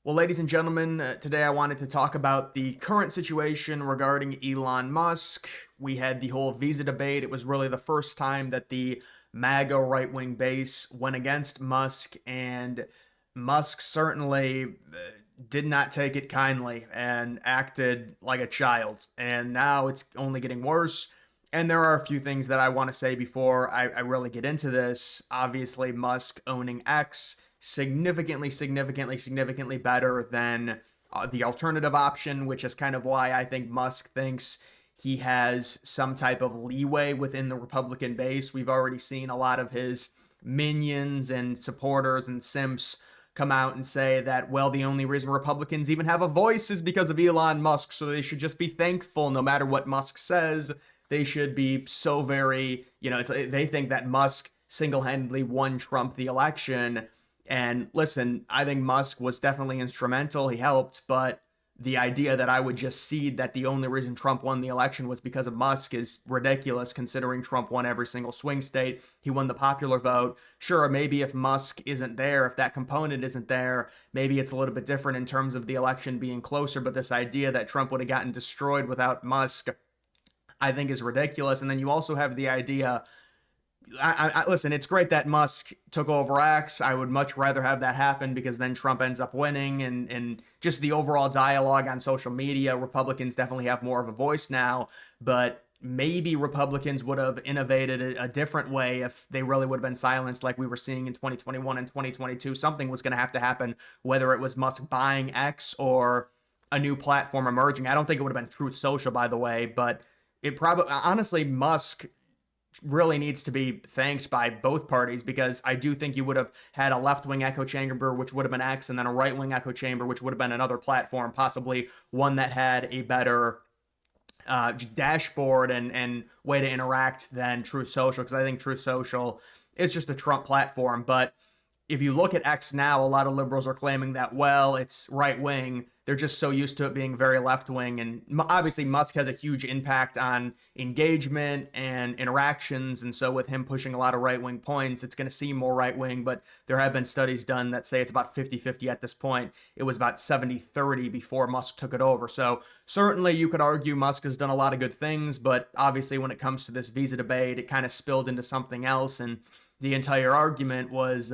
Well, ladies and gentlemen, today I wanted to talk about the current situation regarding Elon Musk. We had the whole visa debate. It was really the first time that the MAGA right wing base went against Musk, and Musk certainly did not take it kindly and acted like a child. And now it's only getting worse. And there are a few things that I want to say before I really get into this. Obviously, Musk owning X significantly better than the alternative option, which is kind of why I think Musk thinks he has some type of leeway within the Republican base. We've already seen a lot of his minions and supporters and simps come out and say that, well, the only reason Republicans even have a voice is because of Elon Musk, so they should just be thankful no matter what Musk says. They should be so very, they think that Musk single-handedly won Trump the election. And listen, I think Musk was definitely instrumental. He helped, but the idea that I would just cede that the only reason Trump won the election was because of Musk is ridiculous, considering Trump won every single swing state. He won the popular vote. Sure, maybe if Musk isn't there, if that component isn't there, maybe it's a little bit different in terms of the election being closer. But this idea that Trump would have gotten destroyed without Musk, I think is ridiculous. And then you also have the idea, listen, it's great that Musk took over X. I would much rather have that happen because then Trump ends up winning, and just the overall dialogue on social media, Republicans definitely have more of a voice now, but maybe Republicans would have innovated a different way if they really would have been silenced like we were seeing in 2021 and 2022. Something was going to happen, whether it was Musk buying X or a new platform emerging. I don't think it would have been Truth Social, by the way, but it probably, honestly, Musk really needs to be thanked by both parties, because I do think you would have had a left-wing echo chamber, which would have been X, and then a right-wing echo chamber, which would have been another platform, possibly one that had a better dashboard and way to interact than Truth Social, because I think Truth Social is just a Trump platform. But if you look at X now, a lot of liberals are claiming that, well, it's right wing. They're just so used to it being very left wing. And obviously, Musk has a huge impact on engagement and interactions. And so, with him pushing a lot of right wing points, it's going to seem more right wing. But there have been studies done that say it's about 50-50 at this point. It was about 70-30 before Musk took it over. So, certainly, you could argue Musk has done a lot of good things. But obviously, when it comes to this visa debate, it kind of spilled into something else. And the entire argument was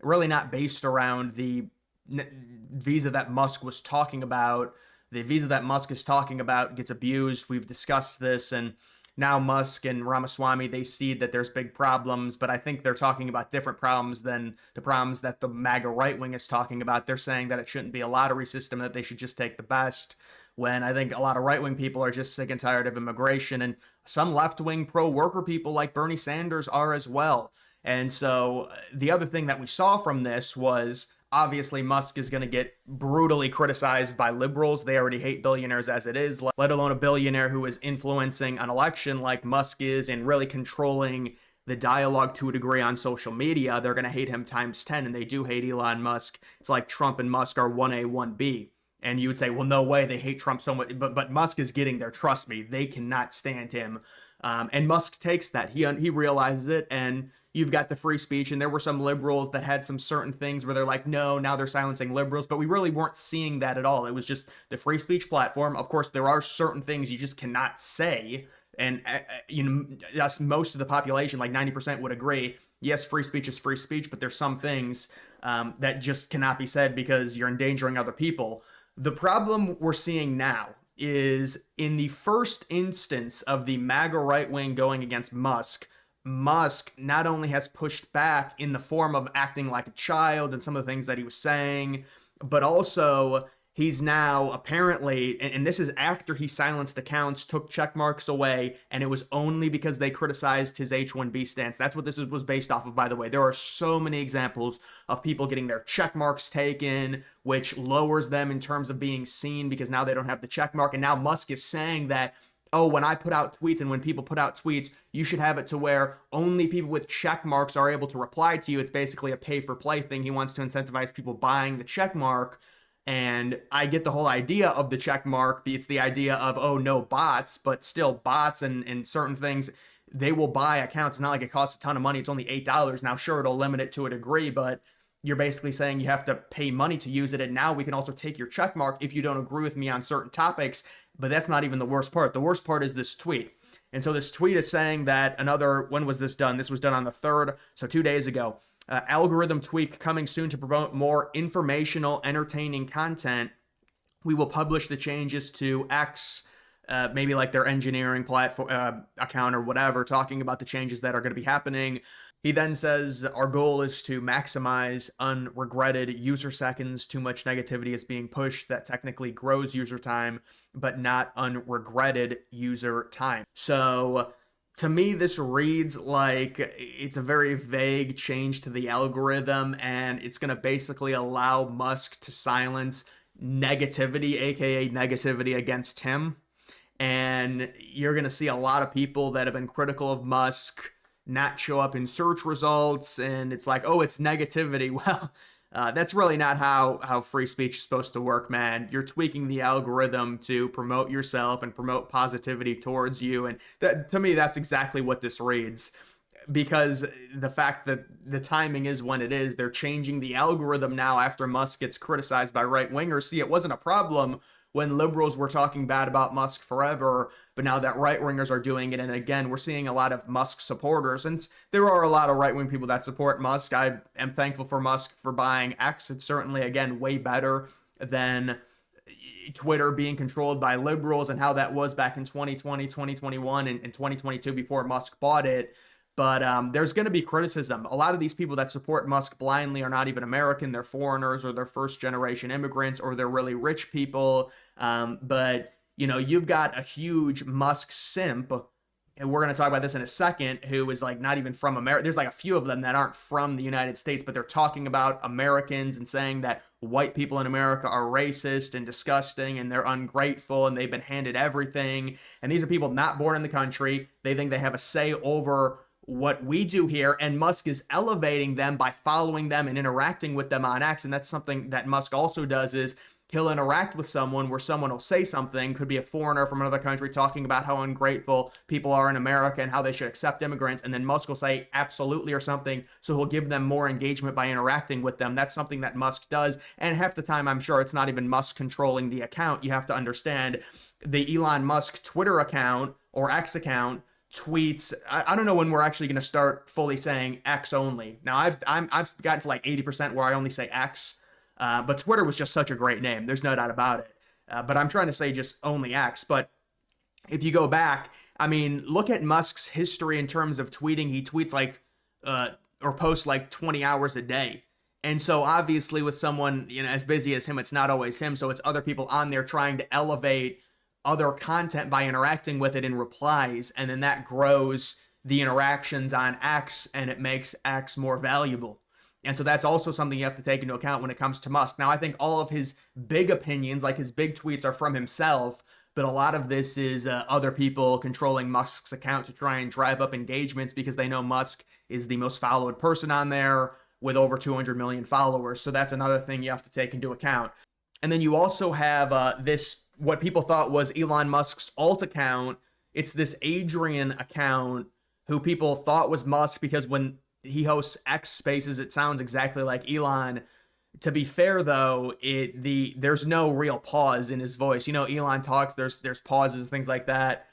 really not based around the visa that Musk was talking about. The visa that Musk is talking about gets abused. We've discussed this, and now Musk and Ramaswamy, they see that there's big problems, but I think they're talking about different problems than the problems that the MAGA right wing is talking about. They're saying that it shouldn't be a lottery system, that they should just take the best, when I think a lot of right wing people are just sick and tired of immigration, and some left wing pro worker people like Bernie Sanders are as well. And so the other thing that we saw from this was, obviously Musk is going to get brutally criticized by liberals. They already hate billionaires as it is, let alone a billionaire who is influencing an election like Musk is and really controlling the dialogue to a degree on social media. They're going to hate him times 10, and they do hate Elon Musk. It's like Trump and Musk are 1A, 1B. And you would say, well, no way, they hate Trump so much. But Musk is getting there. Trust me, they cannot stand him. And Musk takes that. He realizes it, and you've got the free speech, and there were some liberals that had some certain things where they're like, no, now they're silencing liberals, but we really weren't seeing that at all. It was just the free speech platform. Of course, there are certain things you just cannot say, and yes, most of the population, like 90%, would agree. Yes, free speech is free speech, but there's some things that just cannot be said because you're endangering other people. The problem we're seeing now is, in the first instance of the MAGA right wing going against Musk, Musk not only has pushed back in the form of acting like a child and some of the things that he was saying, but also he's now apparently, and this is after he silenced accounts, took check marks away, and it was only because they criticized his H-1B stance. That's what this was based off of, by the way. There are so many examples of people getting their check marks taken, which lowers them in terms of being seen because now they don't have the check mark. And now Musk is saying that, oh, when I put out tweets and when people put out tweets, you should have it to where only people with check marks are able to reply to you. It's basically a pay-for-play thing. He wants to incentivize people buying the check mark. And I get the whole idea of the check mark. It's the idea of, oh, no bots, but still bots and certain things, they will buy accounts. It's not like it costs a ton of money. It's only $8. Now, sure, it'll limit it to a degree, but you're basically saying you have to pay money to use it. And now we can also take your check mark if you don't agree with me on certain topics. But that's not even the worst part. The worst part is this tweet. And so this tweet is saying that when was this done? This was done on the 3rd, so 2 days ago. Algorithm tweak coming soon to promote more informational, entertaining content. We will publish the changes to X, maybe like their engineering platform account or whatever, talking about the changes that are going to be happening. He then says, our goal is to maximize unregretted user seconds. Too much negativity is being pushed that technically grows user time, but not unregretted user time. So to me, this reads like it's a very vague change to the algorithm, and it's going to basically allow Musk to silence negativity, aka negativity against him. And you're going to see a lot of people that have been critical of Musk not show up in search results, and it's like, oh, it's negativity. Well, that's really not how free speech is supposed to work, man. You're tweaking the algorithm to promote yourself and promote positivity towards you, and that, to me, that's exactly what this reads. Because the fact that the timing is when it is, they're changing the algorithm now after Musk gets criticized by right-wingers. See, it wasn't a problem when liberals were talking bad about Musk forever, but now that right-wingers are doing it, and again, we're seeing a lot of Musk supporters, and there are a lot of right-wing people that support Musk. I am thankful for Musk for buying X. It's certainly, again, way better than Twitter being controlled by liberals and how that was back in 2020, 2021, and 2022 before Musk bought it. But there's going to be criticism. A lot of these people that support Musk blindly are not even American. They're foreigners, or they're first-generation immigrants, or they're really rich people. But, you've got a huge Musk simp, and we're going to talk about this in a second, who is like not even from America. There's like a few of them that aren't from the United States, but they're talking about Americans and saying that white people in America are racist and disgusting, and they're ungrateful, and they've been handed everything. And these are people not born in the country. They think they have a say over what we do here, and Musk is elevating them by following them and interacting with them on X. And that's something that Musk also does, is he'll interact with someone where someone will say something, could be a foreigner from another country, talking about how ungrateful people are in America and how they should accept immigrants, and then Musk will say absolutely or something, so he'll give them more engagement by interacting with them. That's something that Musk does, and half the time I'm sure it's not even Musk controlling the account. You have to understand the Elon Musk Twitter account or X account tweets. I don't know when we're actually going to start fully saying X only. Now I've gotten to like 80% where I only say X, but Twitter was just such a great name. There's no doubt about it. But I'm trying to say just only X. But if you go back, I mean, look at Musk's history in terms of tweeting. He tweets like or posts like 20 hours a day. And so obviously with someone as busy as him, it's not always him. So it's other people on there trying to elevate other content by interacting with it in replies, and then that grows the interactions on X, and it makes X more valuable. And so that's also something you have to take into account when it comes to Musk. Now, I think all of his big opinions, like his big tweets, are from himself, but a lot of this is other people controlling Musk's account to try and drive up engagements because they know Musk is the most followed person on there with over 200 million followers. So that's another thing you have to take into account. And then you also have what people thought was Elon Musk's alt account. It's this Adrian account who people thought was Musk because when he hosts X Spaces, it sounds exactly like Elon. To be fair, though, there's no real pause in his voice. Elon talks, there's pauses, things like that.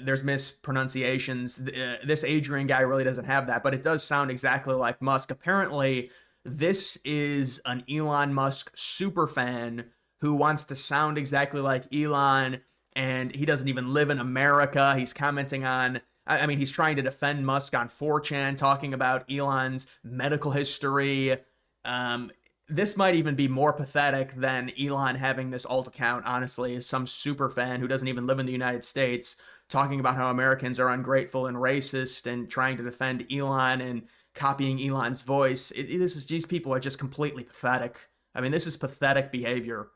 There's mispronunciations. This Adrian guy really doesn't have that, but it does sound exactly like Musk. Apparently, this is an Elon Musk super fan who wants to sound exactly like Elon, and he doesn't even live in America. He's commenting on, he's trying to defend Musk on 4chan, talking about Elon's medical history. This might even be more pathetic than Elon having this alt account, honestly, is some super fan who doesn't even live in the United States, talking about how Americans are ungrateful and racist and trying to defend Elon and copying Elon's voice. These people are just completely pathetic. This is pathetic behavior.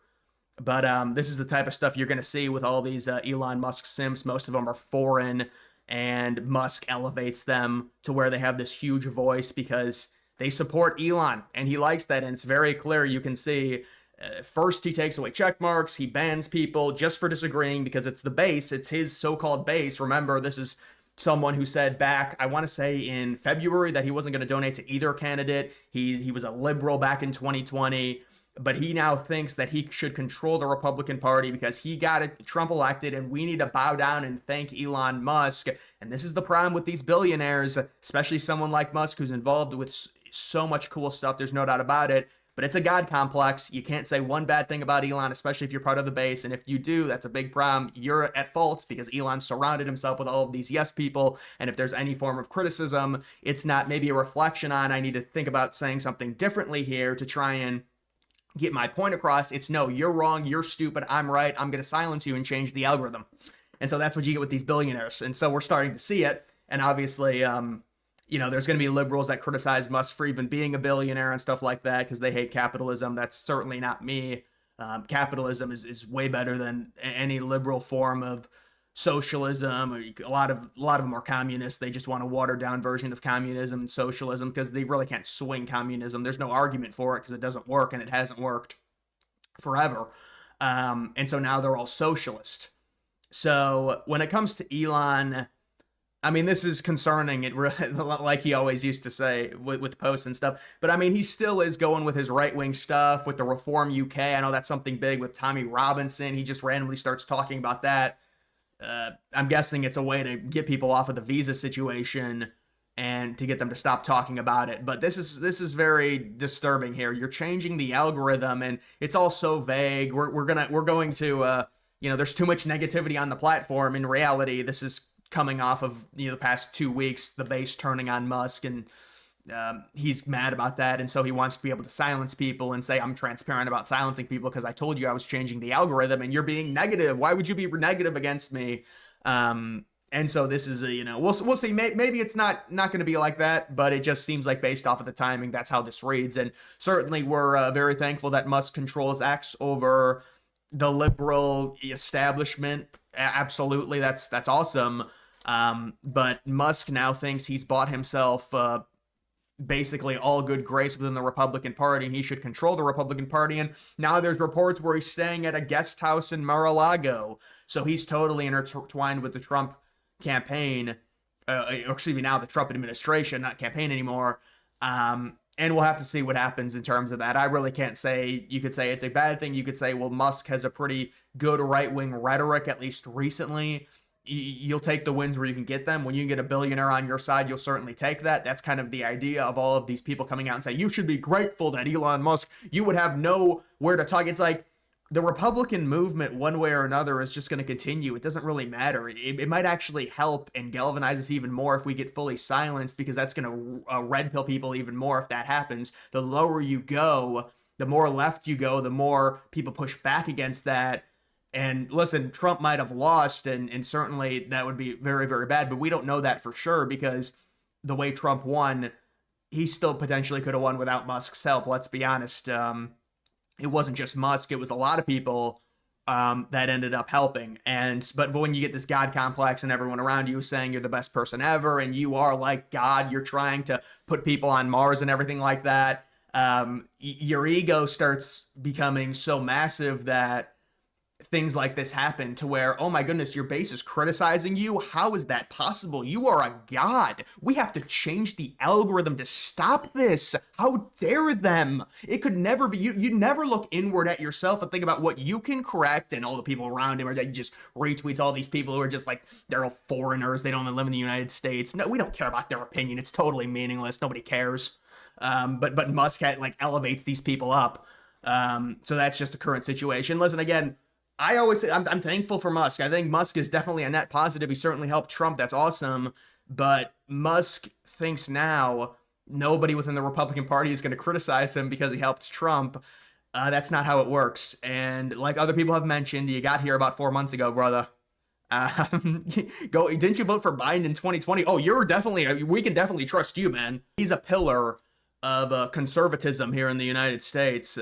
But this is the type of stuff you're going to see with all these Elon Musk simps. Most of them are foreign, and Musk elevates them to where they have this huge voice because they support Elon, and he likes that, and it's very clear. You can see first he takes away check marks, he bans people just for disagreeing because it's the base, it's his so-called base. Remember, this is someone who said back, I want to say in February, that he wasn't going to donate to either candidate. He was a liberal back in 2020, but he now thinks that he should control the Republican Party because he got Trump elected, and we need to bow down and thank Elon Musk. And this is the problem with these billionaires, especially someone like Musk, who's involved with so much cool stuff. There's no doubt about it. But it's a God complex. You can't say one bad thing about Elon, especially if you're part of the base. And if you do, that's a big problem. You're at fault because Elon surrounded himself with all of these yes people. And if there's any form of criticism, it's not maybe a reflection on, I need to think about saying something differently here to try and get my point across. It's no, you're wrong, you're stupid, I'm right, I'm going to silence you and change the algorithm. And so that's what you get with these billionaires. And so we're starting to see it. And obviously, there's going to be liberals that criticize Musk for even being a billionaire and stuff like that because they hate capitalism. That's certainly not me. Capitalism is way better than any liberal form of socialism. A lot of them are communists. They just want a watered down version of communism and socialism because they really can't swing communism. There's no argument for it because it doesn't work, and it hasn't worked forever. And so now they're all socialist. So when it comes to Elon, I mean, this is concerning. It really, like he always used to say with posts and stuff. But I mean, he still is going with his right-wing stuff with the Reform UK. I know that's something big with Tommy Robinson. He just randomly starts talking about that. I'm guessing it's a way to get people off of the visa situation and to get them to stop talking about it. But this is very disturbing here. You're changing the algorithm, and it's all so vague. We're going to there's too much negativity on the platform. In reality, this is coming off of the past 2 weeks, the base turning on Musk, and he's mad about that, and so he wants to be able to silence people and say, I'm transparent about silencing people because I told you I was changing the algorithm and you're being negative. Why would you be negative against me? And so this is we'll see. Maybe it's not going to be like that, but it just seems like based off of the timing, that's how this reads. And certainly we're very thankful that Musk controls X over the liberal establishment. Absolutely, that's awesome. But Musk now thinks he's bought himself basically all good grace within the Republican Party, and he should control the Republican Party. And now there's reports where he's staying at a guest house in Mar-a-Lago. So he's totally intertwined with the Trump campaign, or excuse me, now the Trump administration, not campaign anymore. And we'll have to see what happens in terms of that. I really can't say. You could say it's a bad thing. You could say, well, Musk has a pretty good right-wing rhetoric, at least recently. You'll take the wins where you can get them. When you can get a billionaire on your side, you'll certainly take that. That's kind of the idea of all of these people coming out and say, you should be grateful that Elon Musk, you would have nowhere to talk. It's like the Republican movement, one way or another, is just going to continue. It doesn't really matter. It might actually help and galvanize us even more if we get fully silenced, because that's going to red pill people even more if that happens. The lower you go, the more left you go, the more people push back against that. And listen, Trump might have lost, and certainly that would be very, very bad, but we don't know that for sure because the way Trump won, he still potentially could have won without Musk's help. Let's be honest. It wasn't just Musk. It was a lot of people that ended up helping. But when you get this God complex and everyone around you saying you're the best person ever and you are like God, you're trying to put people on Mars and everything like that, your ego starts becoming so massive that things like this happen to where, oh my goodness, your base is criticizing you. How is that possible? You are a god. We have to change the algorithm to stop this. How dare them? It could never be. You never look inward at yourself and think about what you can correct, and all the people around him, or they just retweets all these people who are just like, they're all foreigners. They don't even live in the United States. No, we don't care about their opinion. It's totally meaningless. Nobody cares. But Musk elevates these people up. So that's just the current situation. Listen, again, I always say I'm thankful for Musk. I think Musk is definitely a net positive. He certainly helped Trump. That's awesome. But Musk thinks now nobody within the Republican Party is going to criticize him because he helped Trump. That's not how it works. And like other people have mentioned, you got here about 4 months ago, brother. Didn't you vote for Biden in 2020? Oh, we can definitely trust you, man. He's a pillar of conservatism here in the United States.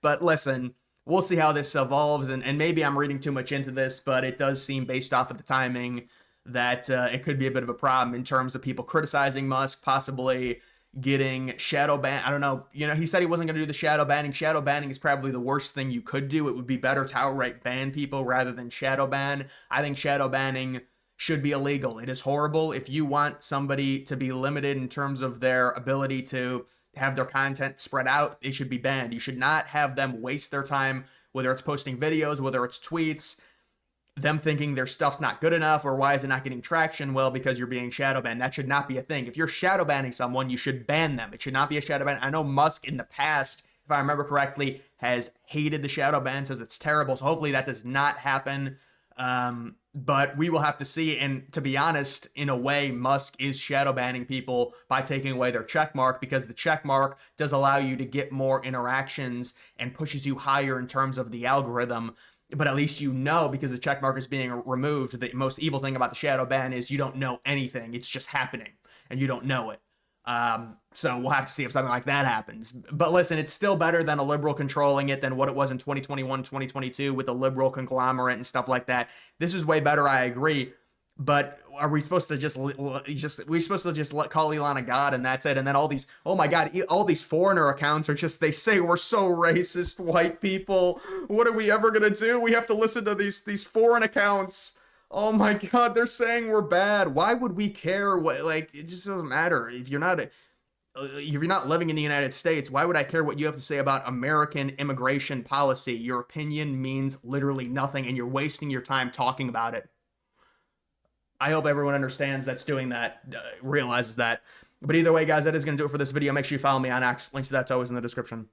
But listen, we'll see how this evolves, and maybe I'm reading too much into this, but it does seem, based off of the timing, that it could be a bit of a problem in terms of people criticizing Musk, possibly getting shadow banned. I don't know. He said he wasn't going to do the shadow banning. Shadow banning is probably the worst thing you could do. It would be better to outright ban people rather than shadow ban. I think shadow banning should be illegal. It is horrible. If you want somebody to be limited in terms of their ability to have their content spread out, it should be banned. You should not have them waste their time, whether it's posting videos, whether it's tweets, them thinking their stuff's not good enough, or why is it not getting traction? Well, because you're being shadow banned. That should not be a thing. If you're shadow banning someone, you should ban them. It should not be a shadow ban. I know Musk in the past, if I remember correctly, has hated the shadow ban, says it's terrible. So hopefully that does not happen. But we will have to see. And to be honest, in a way, Musk is shadow banning people by taking away their check mark, because the check mark does allow you to get more interactions and pushes you higher in terms of the algorithm. But at least you know, because the check mark is being removed, the most evil thing about the shadow ban is you don't know anything. It's just happening and you don't know it. So we'll have to see if something like that happens. But listen, it's still better than a liberal controlling it than what it was in 2021, 2022 with the liberal conglomerate and stuff like that. This is way better, I agree. But are we supposed to just call Elon a god and that's it? And then all these, oh my God, all these foreigner accounts are just, they say we're so racist, white people. What are we ever gonna do? We have to listen to these foreign accounts. Oh my God, they're saying we're bad. Why would we care? What, like, it just doesn't matter. If you're not living in the United States, why would I care what you have to say about American immigration policy? Your opinion means literally nothing, and you're wasting your time talking about it. I hope everyone understands that's doing that, realizes that. But either way, guys, that is going to do it for this video. Make sure you follow me on X. Links to that's always in the description.